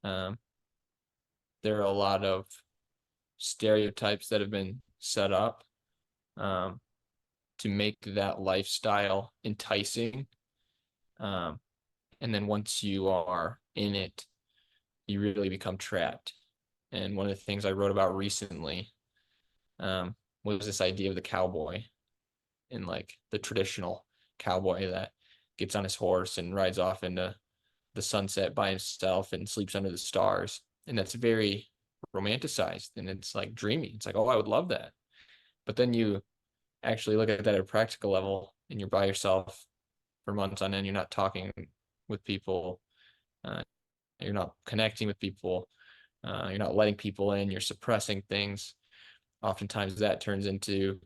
Um, there are a lot of stereotypes that have been set up um, to make that lifestyle enticing. Um, and then once you are in it, you really become trapped. And one of the things I wrote about recently was this idea of the cowboy and like the traditional cowboy that gets on his horse and rides off into the sunset by himself and sleeps under the stars. And that's very romanticized and it's like dreamy. It's like, oh, I would love that. But then you actually look at that at a practical level and you're by yourself for months on end. You're not talking with people. Uh, you're not connecting with people. You're not letting people in. You're suppressing things. Oftentimes that turns into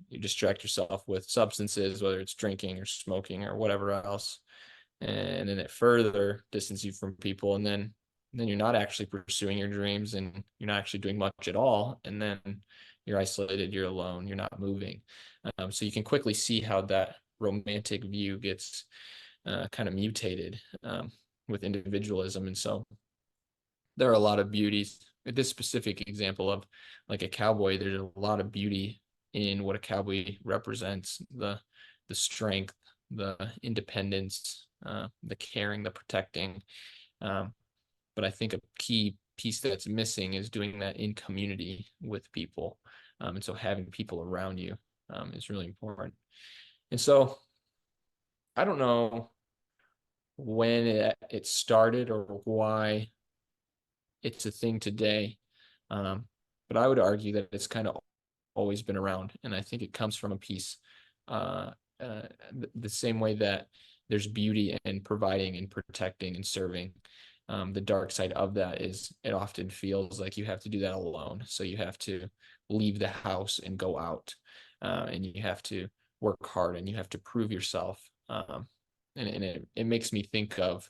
you distract yourself with substances, whether it's drinking or smoking or whatever else, and then it further distances you from people, and then you're not actually pursuing your dreams, and you're not actually doing much at all, and then you're isolated, you're alone, you're not moving. So you can quickly see how that romantic view gets kind of mutated with individualism, and so there are a lot of beauties. With this specific example of like a cowboy, there's a lot of beauty in what a cowboy represents, the strength, the independence, the caring, the protecting. Um, but I think a key piece that's missing is doing that in community with people. And so having people around you is really important. And so I don't know when it started or why it's a thing today. But I would argue that it's kind of always been around. And I think it comes from a piece uh, the same way that there's beauty in providing and protecting and serving. The dark side of that is it often feels like you have to do that alone. So you have to leave the house and go out, and you have to work hard and you have to prove yourself. And it makes me think of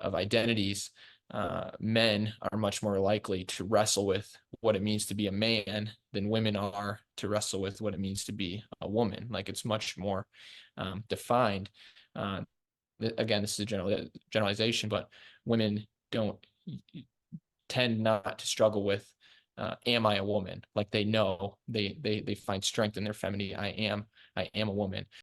identities. Men are much more likely to wrestle with what it means to be a man than women are to wrestle with what it means to be a woman. Like it's much more defined. Uh, Again, this is a generalization, but women don't tend not to struggle with am I a woman? Like they know they find strength in their femininity. I am a woman.